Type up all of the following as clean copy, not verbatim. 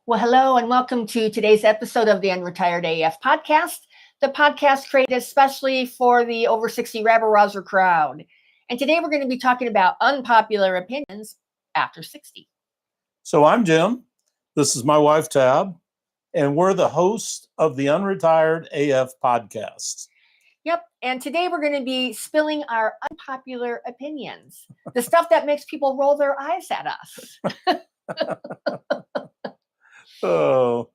Well, hello and welcome to today's episode of the Unretired AF podcast, the podcast created especially for the over 60 rabble-rouser crowd. And today we're going to be talking about unpopular opinions after 60. So I'm Jim. This is my wife, Tab, and we're the hosts of the Unretired AF podcast. Yep. And today we're going to be spilling our unpopular opinions, the stuff that makes people roll their eyes at us. Oh,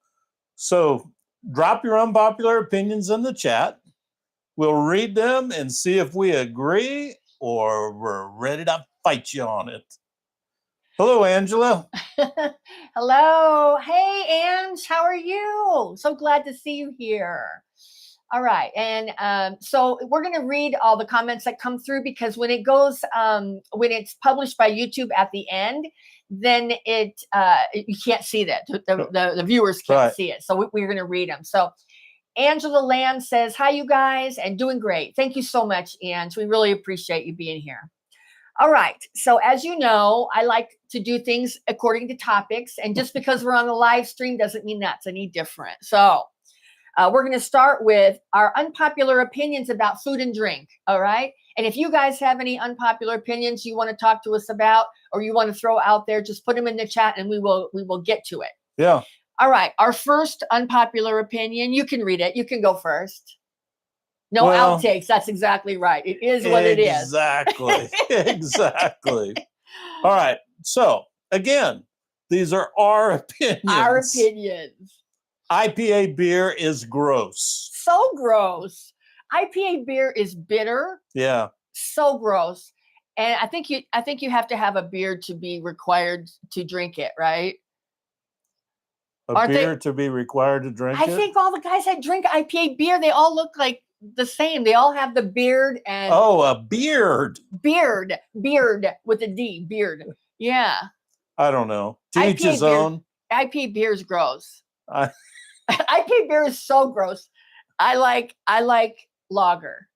so drop your unpopular opinions in the chat. We'll read them and see if we agree or we're ready to fight you on it. Hello, Angela. Hello. Hey, Ange. How are you? So glad to see you here. All right. And so we're going to read all the comments that come through because when it goes, when it's published by YouTube at the end, then you can't see that. The viewers can't see it. So we're going to read them. So Angela Land says, hi, you guys, and doing great. Thank you so much, Ange. We really appreciate you being here. All right. So as you know, I like to do things according to topics. And just because we're on the live stream doesn't mean that's any different. So we're going to start with our unpopular opinions about food and drink. All right. And if you guys have any unpopular opinions you want to talk to us about or you want to throw out there, just put them in the chat and we will get to it. Yeah. All right. Our first unpopular opinion. You can read it. You can go first. No outtakes. That's exactly right. It is what it is. Exactly. Exactly. All right. So again, these are our opinions. Our opinions. IPA beer is gross. So gross. IPA beer is bitter. Yeah. So gross. And I think you have to have a beer to be required to drink it, right? To be required to drink it? I think all the guys that drink IPA beer, they all look like the same. They all have the beard and a beard. Beard with a D, beard. Yeah. I don't know. To each his own. IPA beer is gross. IPA beer is so gross. I like lager.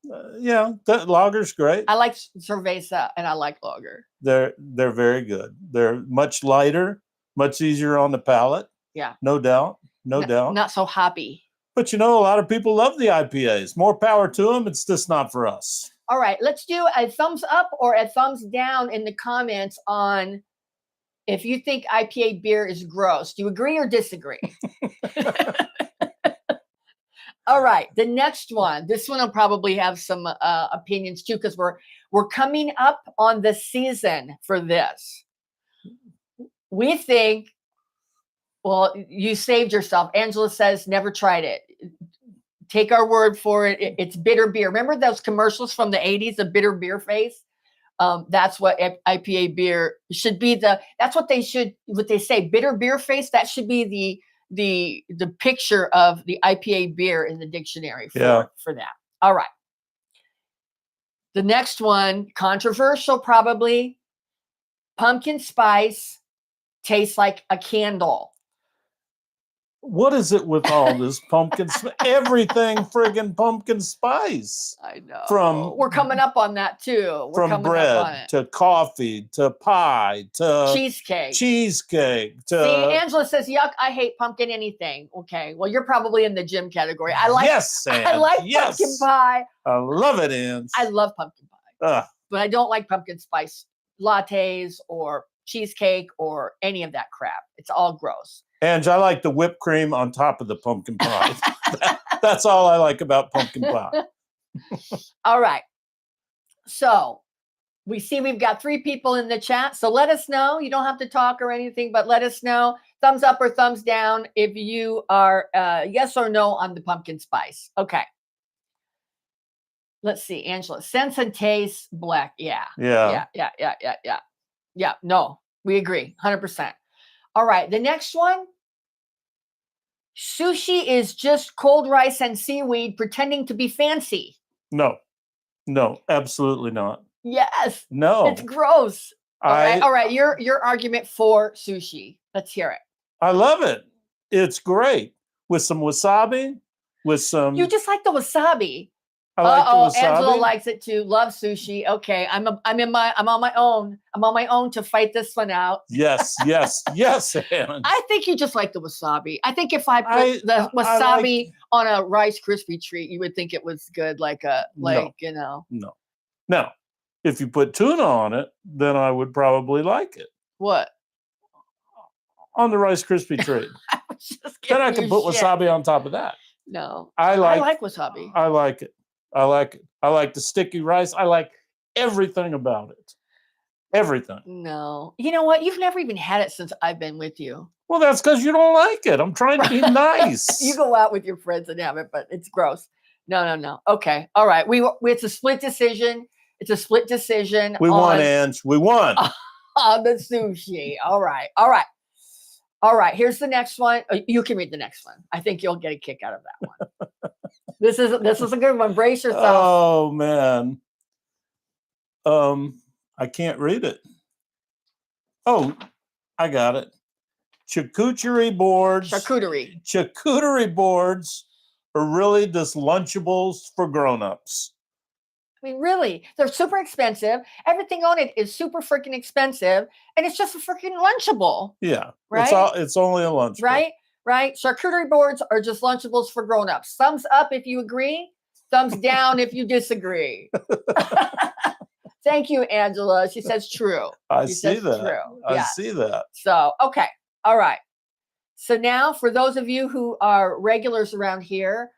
Lager's great. I like cerveza and I like lager. They're very good. They're much lighter, much easier on the palate. Yeah. No doubt. No doubt. Not so hoppy. But a lot of people love the IPAs. More power to them. It's just not for us. All right. Let's do a thumbs up or a thumbs down in the comments on if you think IPA beer is gross. Do you agree or disagree? All right. The next one. This one will probably have some opinions too because we're coming up on the season for this. We think, well, you saved yourself. Angela says never tried it. Take our word for it. It's bitter beer. Remember those commercials from the 80s, the bitter beer face? That's what IPA beer should be. That's what they say, bitter beer face. That should be the picture of the IPA beer in the dictionary for that. All right. The next one, controversial probably. Pumpkin spice tastes like a candle. What is it with all this pumpkin spice? Everything friggin' pumpkin spice. I know. We're coming up on that too. From bread to coffee to pie to cheesecake. See, Angela says, yuck, I hate pumpkin anything. Okay. Well, you're probably in the Jim category. I like pumpkin pie. I love it, Ange. I love pumpkin pie. But I don't like pumpkin spice lattes or cheesecake or any of that crap. It's all gross. And I like the whipped cream on top of the pumpkin pie. That's all I like about pumpkin pie. All right. So we see we've got 3 people in the chat. So let us know. You don't have to talk or anything, but let us know. Thumbs up or thumbs down if you are yes or no on the pumpkin spice. Okay. Let's see. Angela, sense and taste black. Yeah. No, we agree. 100%. All right, the next one. Sushi is just cold rice and seaweed pretending to be fancy. No, absolutely not. Yes. No. It's gross. All right. Your argument for sushi. Let's hear it. I love it. It's great. With some wasabi, with some... You just like the wasabi. I like the wasabi. Angela likes it too. Love sushi. Okay, I'm on my own. I'm on my own to fight this one out. Yes, Ange. I think you just like the wasabi. I think if I put the wasabi on a Rice Krispie treat, you would think it was good, you know. No. Now, if you put tuna on it, then I would probably like it. What? On the Rice Krispie treat. Then I can put wasabi on top of that. No. I like wasabi. I like it. I like the sticky rice. I like everything about it. Everything. No. You know what? You've never even had it since I've been with you. Well, that's because you don't like it. I'm trying to be nice. You go out with your friends and have it, but it's gross. No. Okay. All right. It's a split decision. It's a split decision. We won, Ange. We won. On the sushi. All right. Here's the next one. You can read the next one. I think you'll get a kick out of that one. This is a good one. Brace yourself. Oh man. I can't read it. Oh, I got it. Charcuterie boards. Charcuterie boards are really just Lunchables for grown-ups. I mean, really, they're super expensive. Everything on it is super freaking expensive, and it's just a freaking Lunchable. Yeah, right. It's only a Lunchable. Right. Charcuterie boards are just Lunchables for grown-ups. Thumbs up if you agree. Thumbs down if you disagree. Thank you, Angela. She says true. I see that. So, okay. All right. So now for those of you who are regulars around here,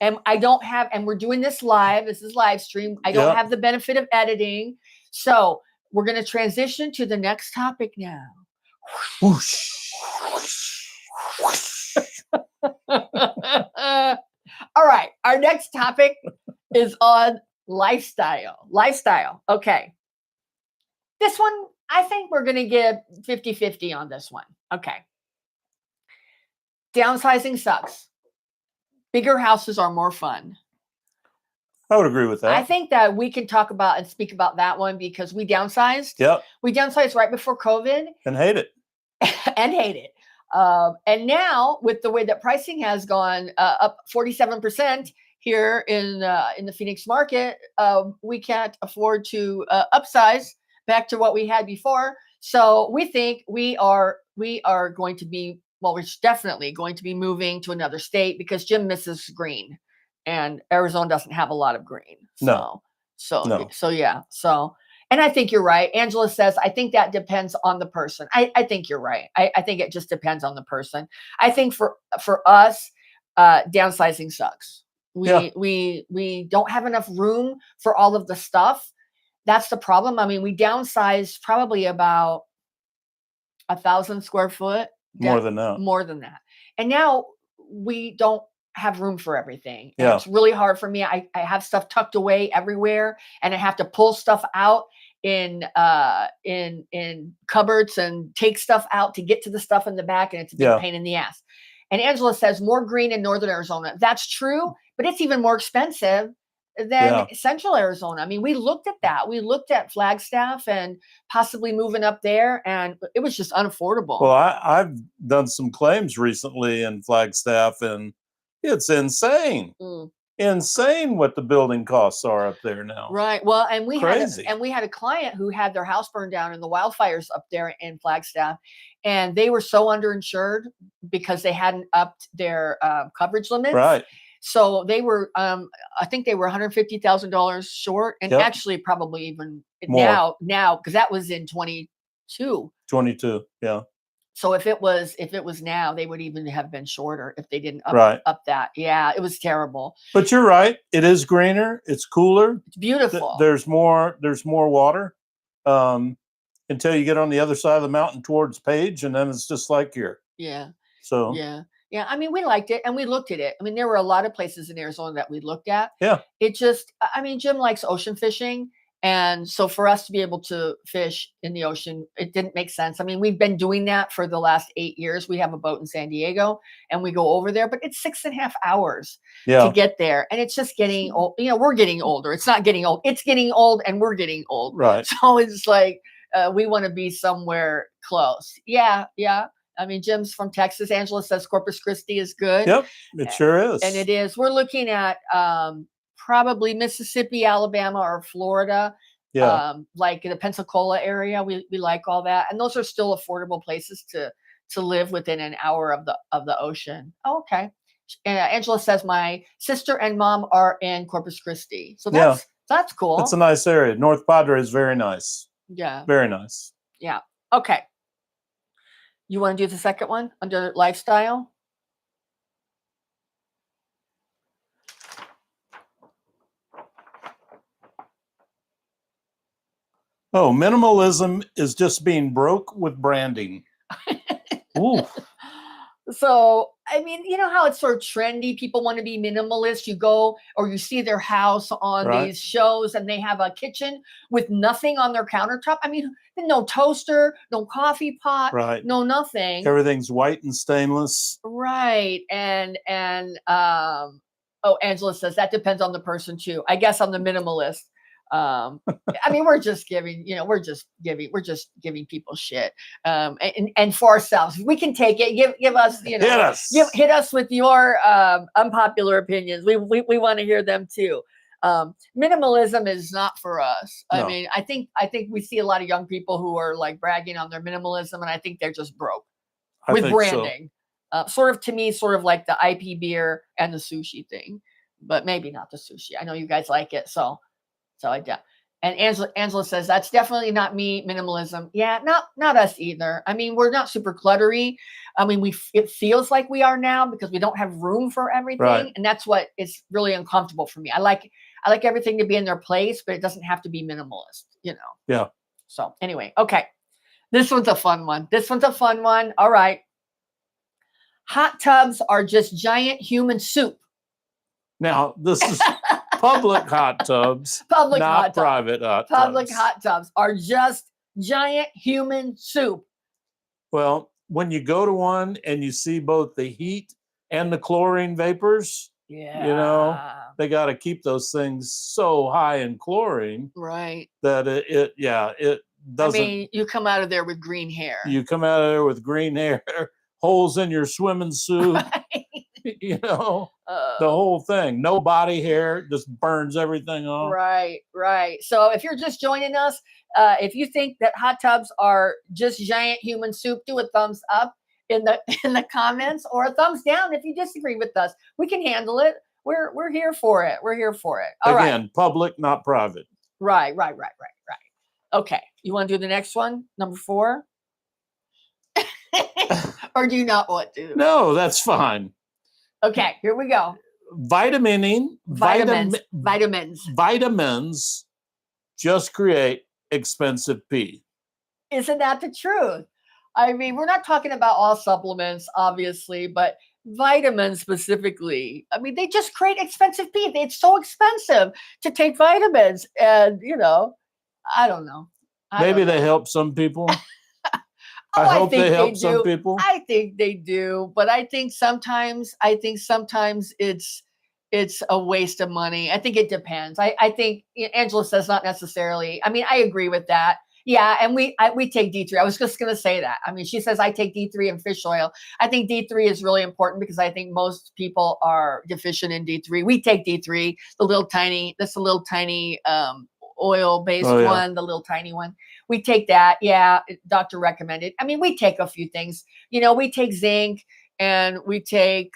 and we're doing this live. This is live stream. I don't have the benefit of editing. So we're going to transition to the next topic now. Whoosh. All right. Our next topic is on lifestyle. Okay. This one, I think we're going to give 50-50 on this one. Okay. Downsizing sucks. Bigger houses are more fun. I would agree with that. I think that we can talk about and speak about that one because we downsized. Yep. We downsized right before COVID. And hate it. And now with the way that pricing has gone up 47% here in the Phoenix market, we can't afford to upsize back to what we had before. So we think we are going to be, well, we're definitely going to be moving to another state because Jim misses green, and Arizona doesn't have a lot of green. So yeah. So, and I think you're right. Angela says, I think that depends on the person. I think you're right. I think it just depends on the person. I think for us, downsizing sucks. We don't have enough room for all of the stuff. That's the problem. I mean, we downsized probably about 1,000 square foot. More than that. And now we don't have room for everything. And it's really hard for me. I have stuff tucked away everywhere, and I have to pull stuff out in cupboards and take stuff out to get to the stuff in the back, and it's a big pain in the ass. And Angela says more green in northern Arizona. That's true, but it's even more expensive than central Arizona. I mean, we looked at that. We looked at Flagstaff and possibly moving up there, and it was just unaffordable. Well, I've done some claims recently in Flagstaff, and it's insane. Insane what the building costs are up there now. Right. Well, and we had a client who had their house burned down in the wildfires up there in Flagstaff, and they were so underinsured because they hadn't upped their coverage limits. Right. So they were, I think they were $150,000 short, and actually probably even more now, because that was in 22. 22, yeah. So if it was now, they would even have been shorter if they didn't up that. Yeah, it was terrible. But you're right. It is greener. It's cooler. It's beautiful. There's more water until you get on the other side of the mountain towards Page, and then it's just like here. Yeah. So yeah. I mean, we liked it and we looked at it. I mean, there were a lot of places in Arizona that we looked at. Yeah. It just, I mean, Jim likes ocean fishing. And so for us to be able to fish in the ocean, it didn't make sense. I mean, we've been doing that for the last 8 years. We have a boat in San Diego and we go over there, but it's 6.5 hours to get there. And it's just getting old. You know, we're getting older. It's not getting old. It's getting old and we're getting old. Right. So it's like, we want to be somewhere close. Yeah. I mean, Jim's from Texas. Angela says Corpus Christi is good. Yep, it sure is. And it is. We're looking at probably Mississippi, Alabama, or Florida. Yeah. Like in the Pensacola area, we like all that, and those are still affordable places to live within an hour of the ocean. Oh, okay. Angela says my sister and mom are in Corpus Christi, so that's cool. It's a nice area. North Padre is very nice. Yeah. Very nice. Yeah. Okay. You want to do the second one under lifestyle? Oh, minimalism is just being broke with branding. Ooh. So, I mean, you know how it's sort of trendy. People want to be minimalist. You go or you see their house on these shows and they have a kitchen with nothing on their countertop. I mean, no toaster, no coffee pot, no nothing. Everything's white and stainless. Right. And oh, Angela says that depends on the person too. I guess I'm the minimalist. I mean, we're just giving people shit. And for ourselves, we can take it. Give us, hit us. Hit us with your unpopular opinions. We want to hear them too. Minimalism is not for us. No. I mean, I think we see a lot of young people who are like bragging on their minimalism, and I think they're just broke with branding. So. Sort of to me, sort of like the IP beer and the sushi thing, but maybe not the sushi. I know you guys like it, so I do. And Angela says that's definitely not me. Minimalism, yeah, not us either. I mean, we're not super cluttery. I mean, it feels like we are now because we don't have room for everything, and that's what is really uncomfortable for me. I like everything to be in their place, but it doesn't have to be minimalist, you know. Yeah. So anyway, okay, this one's a fun one. All right. Hot tubs are just giant human soup. Now, this is public hot tubs, not private hot tubs. Public hot tubs are just giant human soup. Well, when you go to one and you see both the heat and the chlorine vapors, you know, they got to keep those things so high in chlorine, right? That it doesn't. I mean, you come out of there with green hair. You come out of there with green hair, holes in your swimming suit. Right. You know, the whole thing. No body hair, just burns everything off. Right. So if you're just joining us, if you think that hot tubs are just giant human soup, do a thumbs up in the comments, or a thumbs down if you disagree with us. We can handle it. We're here for it. All Again, right. Public, not private. Right. Okay. You want to do the next one, number 4? Or do you not want to? No, that's fine. Okay, here we go. Vitamins just create expensive pee. Isn't that the truth? I mean, we're not talking about all supplements, obviously, but vitamins specifically. I mean, they just create expensive pee. It's so expensive to take vitamins. And, you know, I don't know. Maybe they help some people. I hope they help some people. I think they do, but I think sometimes it's a waste of money. I think it depends. I think Angela says not necessarily. I mean, I agree with that. Yeah, and we take D3. I was just going to say that. I mean, she says I take D3 and fish oil. I think D3 is really important because I think most people are deficient in D3. We take D3, the little tiny oil-based one, the little tiny one. We take that. Yeah, doctor recommended. I mean, we take a few things. You know, we take zinc and we take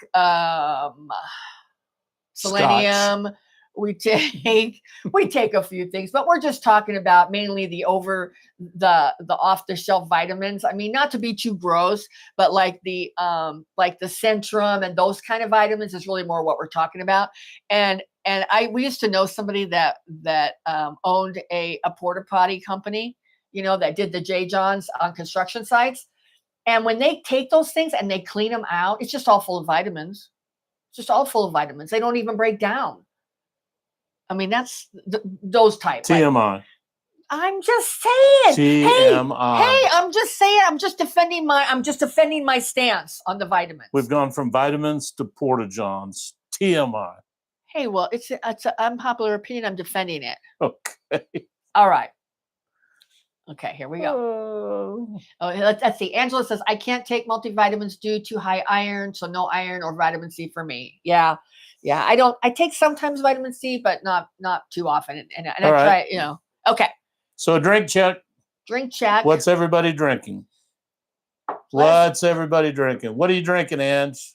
selenium. Scotch. We take a few things, but we're just talking about mainly the off-the-shelf vitamins. I mean, not to be too gross, but like the Centrum and those kind of vitamins is really more what we're talking about. And we used to know somebody that owned a porta potty company, you know, that did the J. Johns on construction sites. And when they take those things and they clean them out, it's just all full of vitamins. It's just all full of vitamins. They don't even break down. I mean, that's those types. TMI. Like, I'm just saying. TMI. Hey, I'm just saying. I'm just defending my stance on the vitamins. We've gone from vitamins to porta johns. TMI. Hey, well, it's an unpopular opinion. I'm defending it. Okay. All right. Okay, here we go. Let's see. Angela says, I can't take multivitamins due to high iron, so no iron or vitamin C for me. Yeah. Yeah, I take sometimes vitamin C, but not too often. And I All right. try, you know. Okay. So drink check. Drink check. What's everybody drinking? What's everybody drinking? What are you drinking, Ange?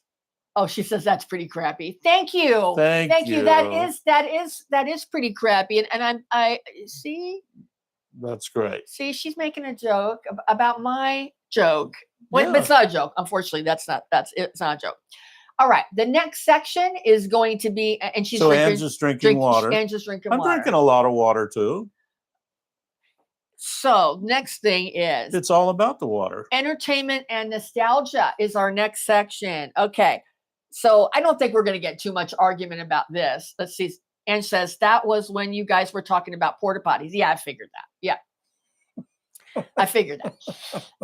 Oh, she says that's pretty crappy. Thank you. Thank you. That is pretty crappy. And I see. That's great. See, she's making a joke about my joke. Well, Yeah. but it's not a joke. Unfortunately, it's not a joke. All right. The next section is going to be, and she's so Anne's just drinking water. Anne's just drinking I'm water. drinking a lot of water too. So next thing is it's all about the water. Entertainment and nostalgia is our next section. Okay. So I don't think we're going to get too much argument about this. Let's see. Anne says that was when you guys were talking about porta potties. Yeah, I figured that. Yeah. I figured that.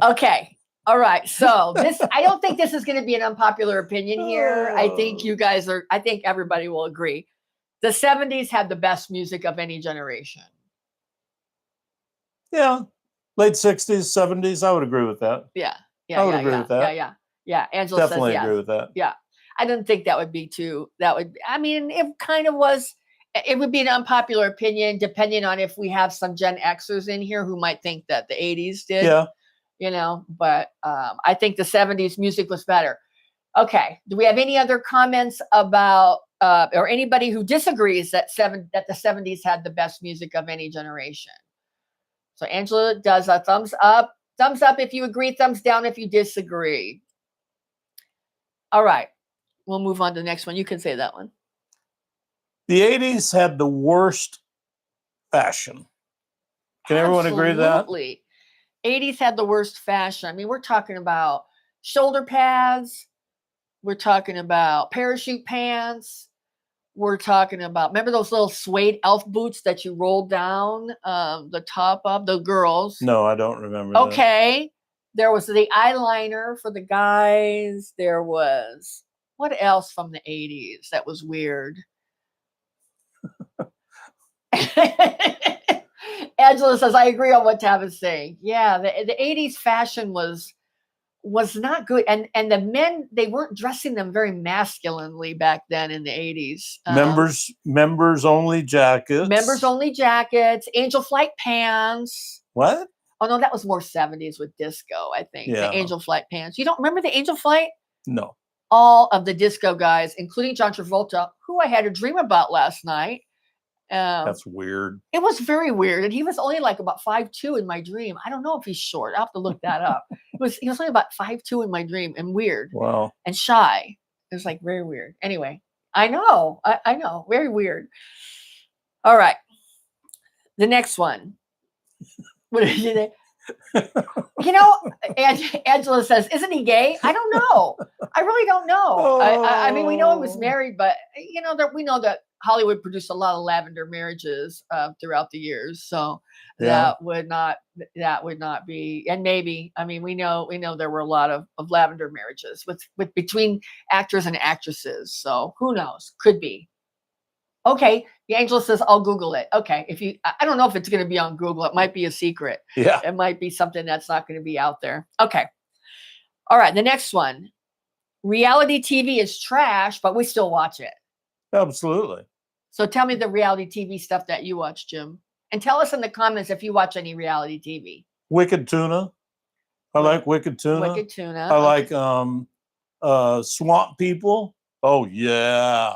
Okay. All right. So I don't think this is going to be an unpopular opinion here. I think you guys I think everybody will agree. The 70s had the best music of any generation. Yeah. Late 60s, 70s. I would agree with that. Yeah. I would agree with that. Yeah. Angela definitely says yes. agree with that. Yeah. I didn't think that would be I mean, it kind of was, it would be an unpopular opinion depending on if we have some Gen Xers in here who might think that the 80s did. Yeah. You know, but I think the 70s music was better. Okay. Do we have any other comments about, or anybody who disagrees that the 70s had the best music of any generation? So Angela does a thumbs up. Thumbs up if you agree, thumbs down if you disagree. All right. We'll move on to the next one. You can say that one. The 80s had the worst fashion. Can everyone agree with that? Absolutely. 80s had the worst fashion. I mean, we're talking about shoulder pads. We're talking about parachute pants. We're talking about, remember those little suede elf boots that you rolled down the top of, the girls? No, I don't remember Okay. There was the eyeliner for the guys. There was, what else from the 80s that was weird? Angela says, I agree on what Tab is saying. Yeah, the 80s fashion was not good. And the men, they weren't dressing them very masculinely back then in the 80s. Members only jackets. Members only jackets, angel flight pants. What? Oh no, that was more 70s with disco, I think. Yeah. The angel flight pants. You don't remember the angel flight? No. All of the disco guys, including John Travolta, who I had a dream about last night. That's weird. It was very weird. And he was only like about 5'2" in my dream. I don't know if he's short. I'll have to look that up. He was only about 5'2" in my dream and weird. Wow. And shy. It was like very weird. Anyway, I know. I know. Very weird. All right. The next one. What did you think? You know, Angela says, isn't he gay? I don't know. I really don't know. I mean, we know he was married, but you know that we know that Hollywood produced a lot of lavender marriages throughout the years. So that would not be, and maybe, I mean, we know there were a lot of lavender marriages with between actors and actresses. So who knows? Could be. Okay. The Angela says, I'll Google it. Okay. I don't know if it's going to be on Google. It might be a secret. Yeah. It might be something that's not going to be out there. Okay. All right. The next one. Reality TV is trash, but we still watch it. Absolutely. So tell me the reality TV stuff that you watch, Jim. And tell us in the comments if you watch any reality TV. Wicked Tuna. I like Wicked Tuna. Wicked Tuna. I like Swamp People. Oh, yeah.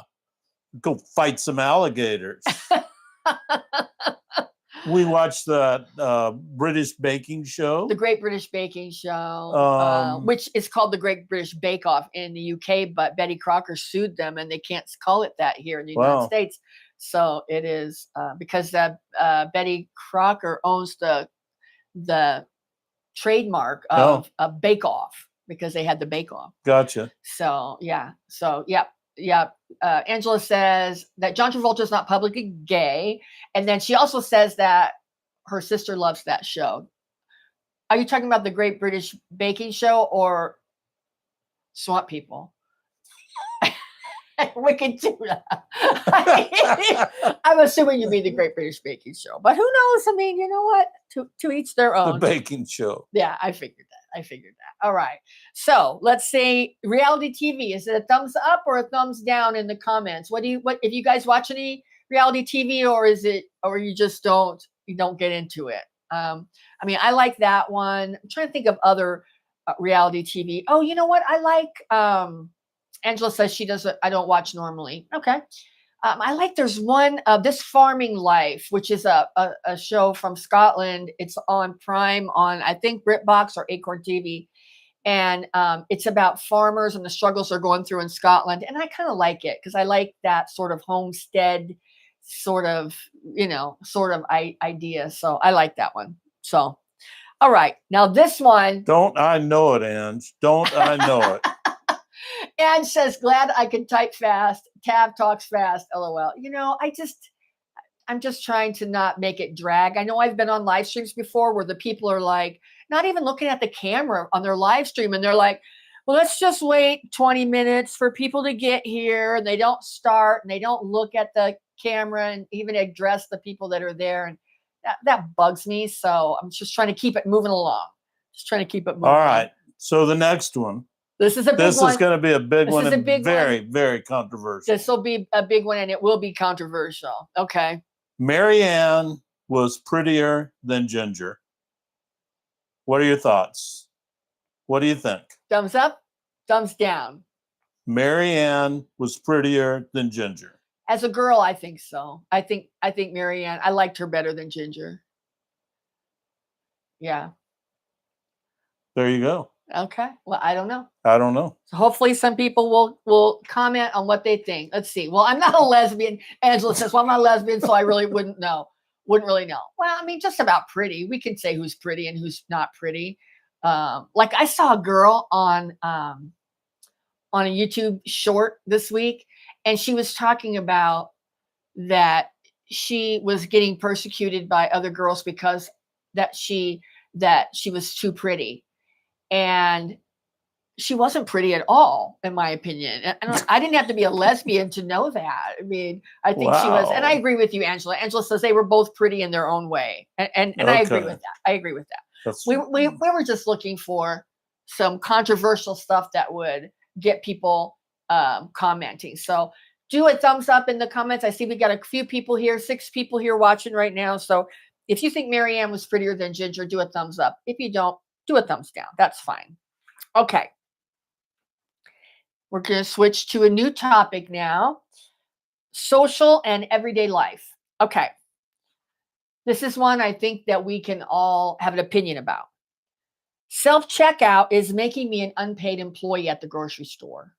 Go fight some alligators. We watched the British baking show. The Great British Baking Show, which is called the Great British Bake Off in the UK, but Betty Crocker sued them and they can't call it that here in the United States. So it is because Betty Crocker owns the trademark of a Bake Off because they had the Bake Off. Gotcha. So, yeah. So, yeah. Angela says that John Travolta is not publicly gay. And then she also says that her sister loves that show. Are you talking about the Great British Baking Show or Swamp People? Wicked Tuna. I'm assuming you mean the Great British Baking Show. But who knows? I mean, you know what? To each their own. The baking show. Yeah, I figured I figured that. All right. So let's say reality TV. Is it a thumbs up or a thumbs down in the comments? What if you guys watch any reality TV, or is it, or you just you don't get into it? I mean, I like that one. I'm trying to think of other reality TV. Oh, you know what? I like, Angela says she doesn't, I don't watch normally. Okay. I like, there's one, This Farming Life, which is a show from Scotland. It's on Prime on, I think, BritBox or Acorn TV. And it's about farmers and the struggles they're going through in Scotland. And I kind of like it because I like that sort of homestead sort of, idea. So I like that one. So, all right. Now this one. Don't I know it, Ange? Don't I know it? Anne says, glad I can type fast. Tab talks fast. LOL. I'm just trying to not make it drag. I know I've been on live streams before where the people are like, not even looking at the camera on their live stream. And they're like, well, let's just wait 20 minutes for people to get here. And they don't start and they don't look at the camera and even address the people that are there. And that bugs me. So I'm just trying to keep it moving along. All right. So the next one. This is a big one. This is going to be a big one and very, one. very controversial. This will be a big one and it will be controversial. Okay. Marianne was prettier than Ginger. What are your thoughts? What do you think? Thumbs up, thumbs down. Marianne was prettier than Ginger. As a girl, I think so. I think Marianne, I liked her better than Ginger. Yeah. There you go. Okay. Well, I don't know. So hopefully some people will comment on what they think. Let's see. Well, I'm not a lesbian. Angela says, well, I'm not a lesbian, so I really wouldn't really know. Well, I mean, just about pretty. We can say who's pretty and who's not pretty. Like I saw a girl on a YouTube short this week, and she was talking about that she was getting persecuted by other girls because that she was too pretty. And she wasn't pretty at all, in my opinion. And I didn't have to be a lesbian to know that. I mean, I think she was, and I agree with you, Angela. Angela says they were both pretty in their own way. And I agree with that. We were just looking for some controversial stuff that would get people commenting. So do a thumbs up in the comments. I see we got a few people here, 6 people here watching right now. So if you think Marianne was prettier than Ginger, do a thumbs up. If you don't, do a thumbs down. That's fine. Okay. We're going to switch to a new topic now. Social and everyday life. Okay. This is one I think that we can all have an opinion about. Self-checkout is making me an unpaid employee at the grocery store.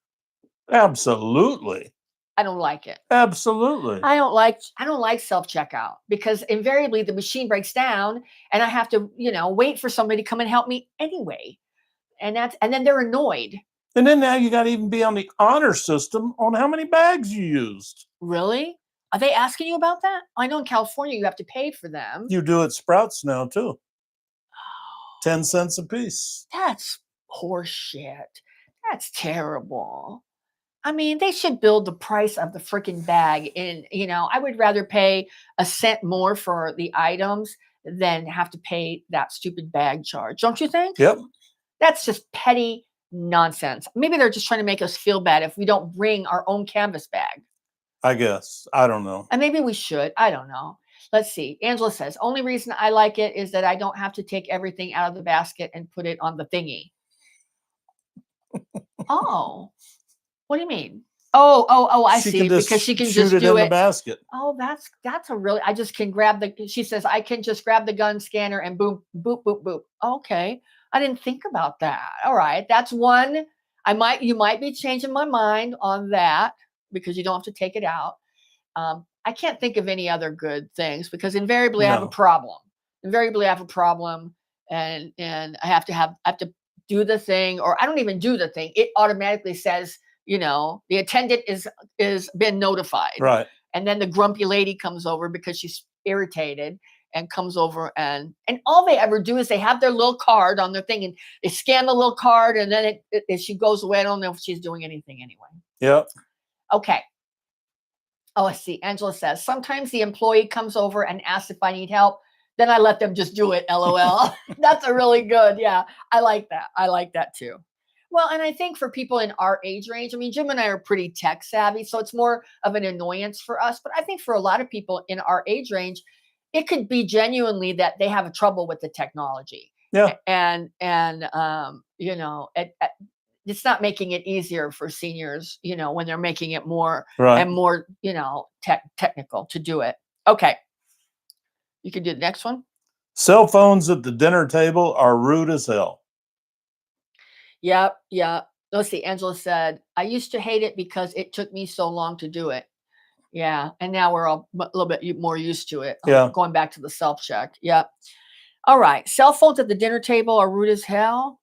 Absolutely. I don't like it. Absolutely. I don't like self-checkout because invariably the machine breaks down and I have to, wait for somebody to come and help me anyway. And then they're annoyed. And then now you got to even be on the honor system on how many bags you used. Really? Are they asking you about that? I know in California you have to pay for them. You do at Sprouts now too. 10 cents a piece. That's horseshit. That's terrible. I mean, they should build the price of the freaking bag in, I would rather pay a cent more for the items than have to pay that stupid bag charge. Don't you think? Yep. That's just petty nonsense. Maybe they're just trying to make us feel bad if we don't bring our own canvas bag. I guess. I don't know. And maybe we should. I don't know. Let's see. Angela says, only reason I like it is that I don't have to take everything out of the basket and put it on the thingy. Oh. What do you mean? Oh, I see. Because she can just do it in the basket. Oh, that's a really, I just can grab she says, I can just grab the gun scanner and boom, boop, boop, boop. Okay. I didn't think about that. All right. That's one. You might be changing my mind on that because you don't have to take it out. I can't think of any other good things because invariably I have a problem. And I have to do the thing, or I don't even do the thing. It automatically says, the attendant is been notified. Right. And then the grumpy lady comes over because she's irritated and comes over and all they ever do is they have their little card on their thing and they scan the little card and then she goes away. I don't know if she's doing anything anyway. Yep. Okay. Oh, I see. Angela says, sometimes the employee comes over and asks if I need help. then I let them just do it. LOL. That's a really good. Yeah, I like that. I like that too. Well, and I think for people in our age range, I mean, Jim and I are pretty tech savvy, so it's more of an annoyance for us. But I think for a lot of people in our age range, it could be genuinely that they have a trouble with the technology. Yeah. And you know, it's not making it easier for seniors, you know, when they're making it more Right. and more, you know, technical to do it. Okay. You can do the next one. Cell phones at the dinner table are rude as hell. Yep. Yeah. Let's see. Angela said, I used to hate it because it took me so long to do it. Yeah. And now we're all a little bit more used to it. Yeah. Going back to the self check. Yep. All right. Cell phones at the dinner table are rude as hell.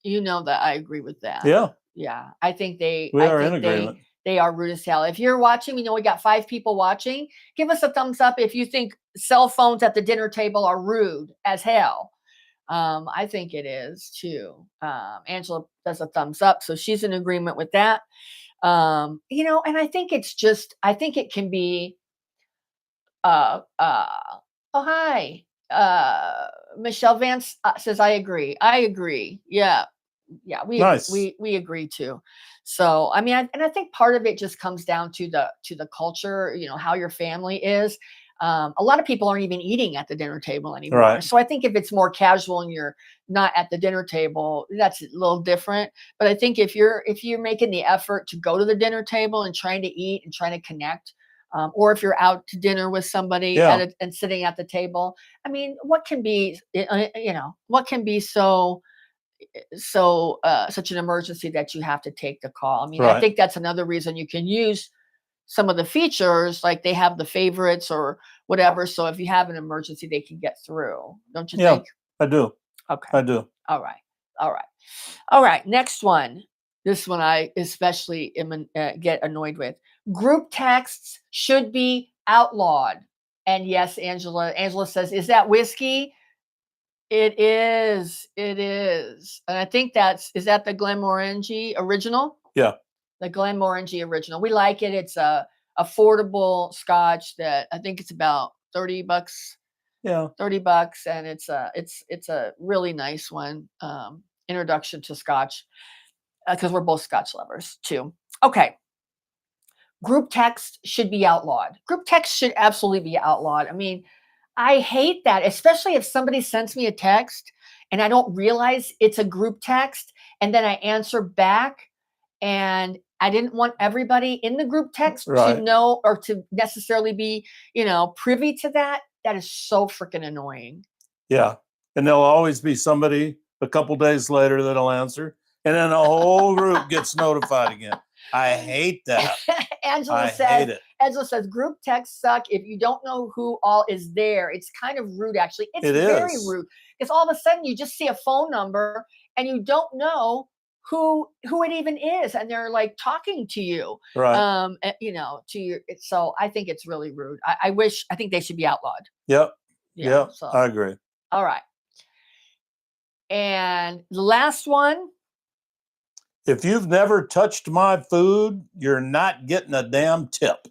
You know that I agree with that. Yeah. Yeah. I think they We are in agreement. they are rude as hell. If you're watching, we know we got 5 people watching. Give us a thumbs up if you think cell phones at the dinner table are rude as hell. I think it is too. Angela does a thumbs up, so she's in agreement with that. You know, and I think it's just, I think it can be, uh, uh, oh, hi. Michelle Vance says, I agree. I agree. Yeah. Yeah. Nice. We agree too. So, I mean, and I think part of it just comes down to the culture, you know, how your family is. A lot of people aren't even eating at the dinner table anymore. Right. So I think if it's more casual and you're not at the dinner table, that's a little different. But I think if you're making the effort to go to the dinner table and trying to eat and trying to connect, or if you're out to dinner with somebody Yeah. and sitting at the table, I mean, what can be, you know, what can be such an emergency that you have to take the call? I mean, I Right. think that's another reason you can use some of the features, like they have the favorites or whatever. So if you have an emergency, they can get through. Don't you Yeah, think? I do. Okay. I do. All right. All right. All right. Next one. This one I especially get annoyed with. Group texts should be outlawed. And yes, Angela. Angela says, "Is that whiskey?" It is. It is. And I think is that the Glenmorangie original? Yeah. The Glenmorangie original. We like it. It's a affordable scotch that I think it's about $30. Yeah. $30, and it's a really nice one. Introduction to scotch, because we're both scotch lovers too. Okay. Group text should be outlawed. Group text should absolutely be outlawed. I mean, I hate that, especially if somebody sends me a text and I don't realize it's a group text, and then I answer back, and I didn't want everybody in the group text Right. to know or to necessarily be, you know, privy to that. That is so freaking annoying. Yeah. And there'll always be somebody a couple days later that'll answer, and then the whole group gets notified again. I hate that. Angela says group texts suck if you don't know who all is there. It's kind of rude, actually. It's very rude, because all of a sudden you just see a phone number and you don't know who it even is, and they're like talking to you. Right. You know, so I think it's really rude. I think they should be outlawed. Yep. Yeah. Yep. So I agree. all right. And the last one. If you've never touched my food, you're not getting a damn tip.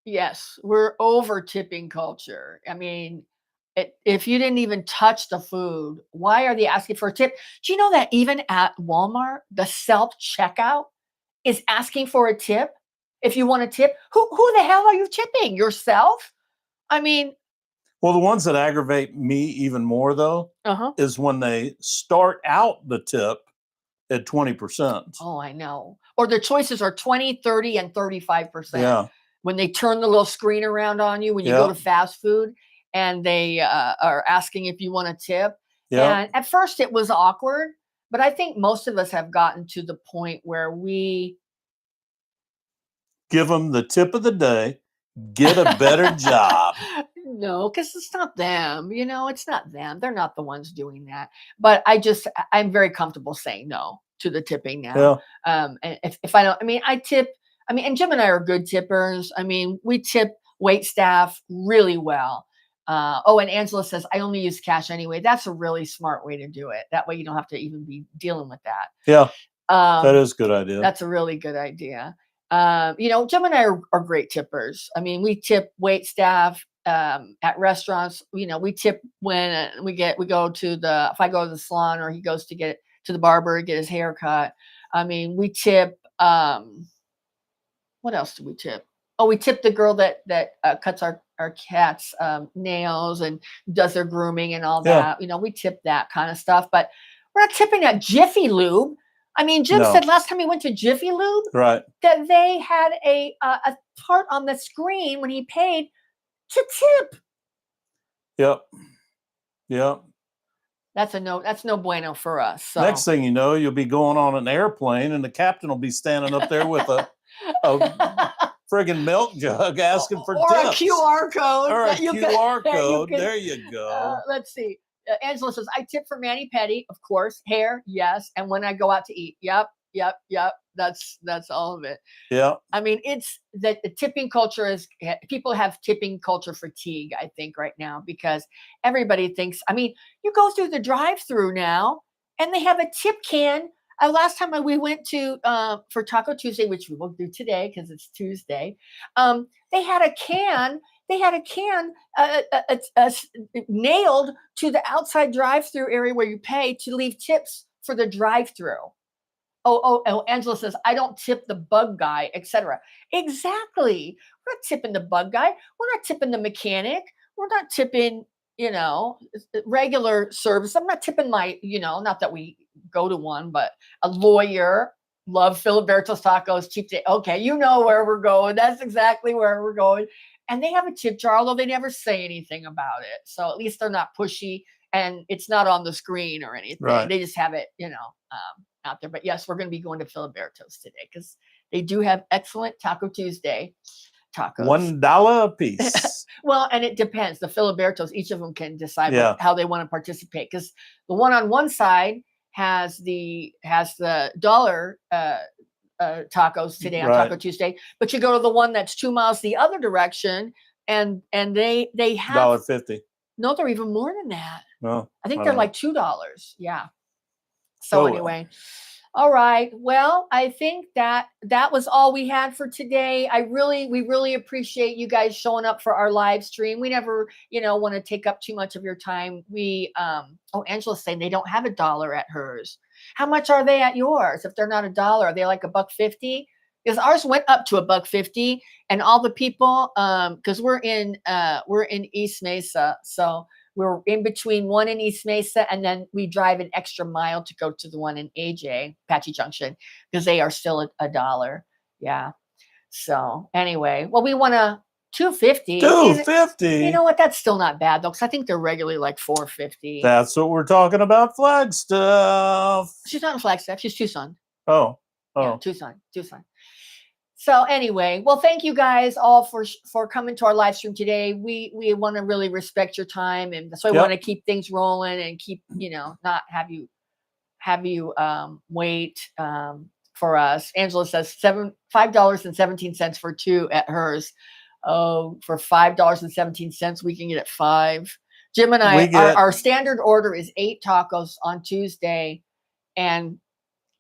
Yes, we're over tipping culture. I mean, if you didn't even touch the food, why are they asking for a tip? Do you know that even at Walmart, the self checkout is asking for a tip? If you want a tip, who the hell are you tipping? Yourself? I mean, well, the ones that aggravate me even more, though, is when they start out the tip at 20%. Oh, I know. Or their choices are 20, 30, and 35%. Yeah. When they turn the little screen around on you when you go to fast food, and they are asking if you want a tip. Yeah. And at first it was awkward, but I think most of us have gotten to the point where we give them the tip of the day, get a better job. No, because it's not them. You know, it's not them. They're not the ones doing that. But I'm very comfortable saying no to the tipping now. Yeah. And if I don't, I mean, I tip. I mean, and Jim and I are good tippers. I mean, we tip wait staff really well. And Angela says, I only use cash anyway. That's a really smart way to do it. That way you don't have to even be dealing with that. Yeah. That is a good idea. That's a really good idea. You know, Jim and I are great tippers. I mean, we tip wait staff at restaurants, we tip when we go to if I go to the salon or he goes to get to the barber and get his hair cut. I mean, we tip. What else do we tip? Oh, we tip the girl that cuts our cats' nails and does their grooming and all Yeah. that. We tip that kind of stuff, but we're not tipping at Jiffy Lube. I mean, Jim No. said last time he went to Jiffy Lube Right. that they had a part on the screen when he paid to tip. Yep. Yep. That's no bueno for us. So. Next thing you know, you'll be going on an airplane and the captain will be standing up there with a friggin' milk jug asking for tips. A QR code. Or a QR code. There you go. Let's see. Angela says, I tip for mani-pedi, of course. Hair, yes. And when I go out to eat. Yep. That's all of it. Yeah. I mean, it's that the tipping culture is, people have tipping culture fatigue, I think, right now, because everybody thinks, I mean, you go through the drive-through now and they have a tip can. Last time we went to for Taco Tuesday, which we won't do today because it's Tuesday, they had a can. They had a can nailed to the outside drive-through area where you pay to leave tips for the drive-through. Oh, Angela says, I don't tip the bug guy, etc. Exactly. We're not tipping the bug guy. We're not tipping the mechanic. We're not tipping, regular service. I'm not tipping my, not that we go to one, but a lawyer. Love Filiberto's Tacos, cheap day. Okay, you know where we're going. That's exactly where we're going. And they have a tip jar, although they never say anything about it. So at least they're not pushy and it's not on the screen or anything. Right. They just have it, out there. But yes, we're going to be going to Filiberto's today because they do have excellent Taco Tuesday tacos. $1 a piece. Well, and it depends. The Filiberto's, each of them can decide how they want to participate, because the one on one side has the dollar tacos today on Taco Tuesday, but you go to the one that's 2 miles the other direction, and they have $1.50. No, they're even more than that. No, I think they're like $2. Yeah. So anyway, all right. Well, I think that was all we had for today. We really appreciate you guys showing up for our live stream. We never, want to take up too much of your time. Angela's saying they don't have $1 at hers. How much are they at yours? If they're not $1, are they like $1.50? Because ours went up to $1.50, and all the people, because we're in East Mesa, so we're in between one in East Mesa, and then we drive an extra mile to go to the one in AJ, Apache Junction, because they are still $1. Yeah. So anyway, well, we want a $2.50. $2.50. You know what? That's still not bad though, because I think they're regularly like $4.50. That's what we're talking about. Flagstaff. She's not in Flagstaff. She's Tucson. Oh. Yeah, Tucson. So anyway, well, thank you guys all for coming to our live stream today. We want to really respect your time, and so I want to keep things rolling and keep, not have you wait for us. Angela says $5.17 for two at hers. Oh, for $5.17 we can get it 5. Jim and I, our standard order is 8 tacos on Tuesday, and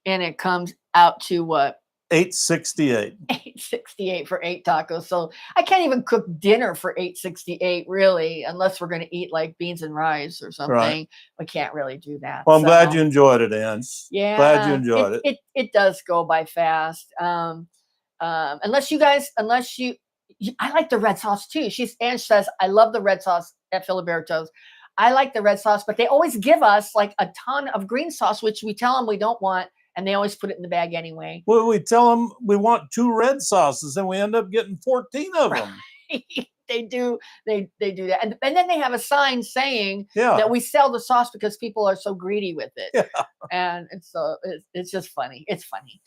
it comes out to what? $8.68. $8.68 for 8 tacos. So I can't even cook dinner for $8.68, really, unless we're going to eat like beans and rice or something. Right. We can't really do that. Well, I'm glad you enjoyed it, Ange. Yeah, glad you enjoyed it. It does go by fast. Unless you, I like the red sauce too. Ange says, I love the red sauce at Filiberto's. I like the red sauce, but they always give us like a ton of green sauce, which we tell them we don't want. And they always put it in the bag anyway. Well, we tell them we want 2 red sauces, and we end up getting 14 of them. They do that. And then they have a sign saying that we sell the sauce because people are so greedy with it. Yeah. And so it's just funny. It's funny.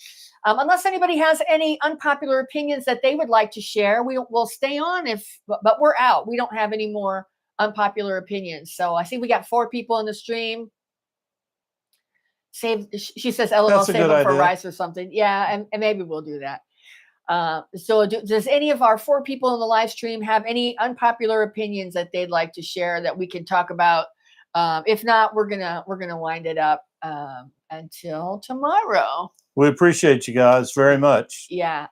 Unless anybody has any unpopular opinions that they would like to share, we'll stay on but we're out. We don't have any more unpopular opinions. So I see we got 4 people in the stream. She says, LOL, save them for rice or something. Yeah, and maybe we'll do that. So does any of our 4 people in the live stream have any unpopular opinions that they'd like to share that we can talk about? If not, we're gonna wind it up until tomorrow. We appreciate you guys very much. Yeah.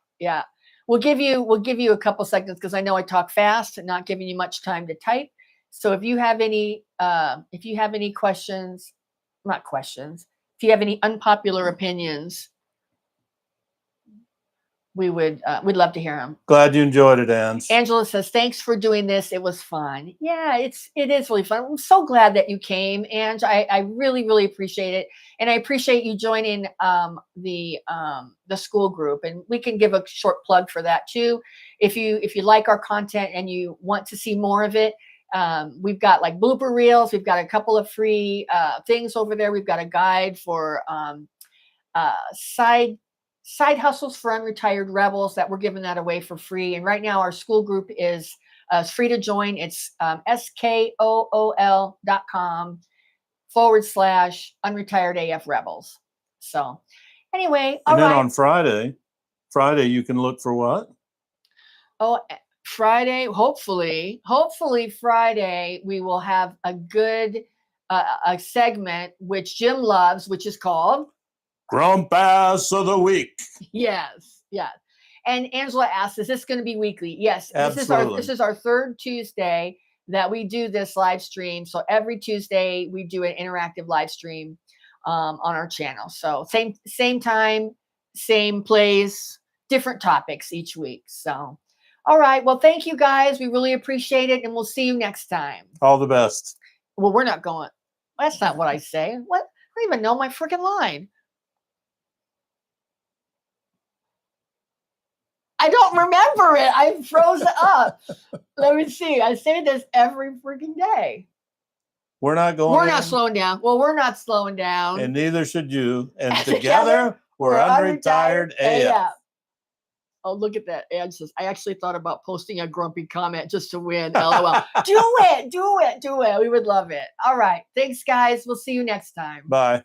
we'll give you a couple seconds because I know I talk fast and not giving you much time to type. So if you have any questions, not questions, if you have any unpopular opinions, we'd love to hear them. Glad you enjoyed it, Ange. Angela says, thanks for doing this. It was fun. Yeah, it is really fun. I'm so glad that you came, Ange. I really, really appreciate it. And I appreciate you joining the school group. And we can give a short plug for that too. If you like our content and you want to see more of it, we've got like blooper reels. We've got a couple of free things over there. We've got a guide for side hustles for unretired rebels that we're giving that away for free. And right now our school group is free to join. It's skool.com/unretired AF rebels. So anyway, and then on Friday you can look for what? Oh, Friday, hopefully Friday we will have a good a segment which Jim loves, which is called Grump Ass of the Week. Yes. And Angela asked, is this going to be weekly? Yes. Absolutely. This is our third Tuesday that we do this live stream. So every Tuesday we do an interactive live stream on our channel. So same time, same place, different topics each week. So, all right. Well, thank you guys. We really appreciate it. And we'll see you next time. All the best. Well, we're not going. That's not what I say. What? I don't even know my freaking line. I don't remember it. I froze up. Let me see. I say this every freaking day. We're not going. We're not slowing down. Well, we're not slowing down. And neither should you. And together, we're unretired AF. Oh, look at that. Ange says, I actually thought about posting a grumpy comment just to win. LOL. Do it. We would love it. All right. Thanks, guys. We'll see you next time. Bye.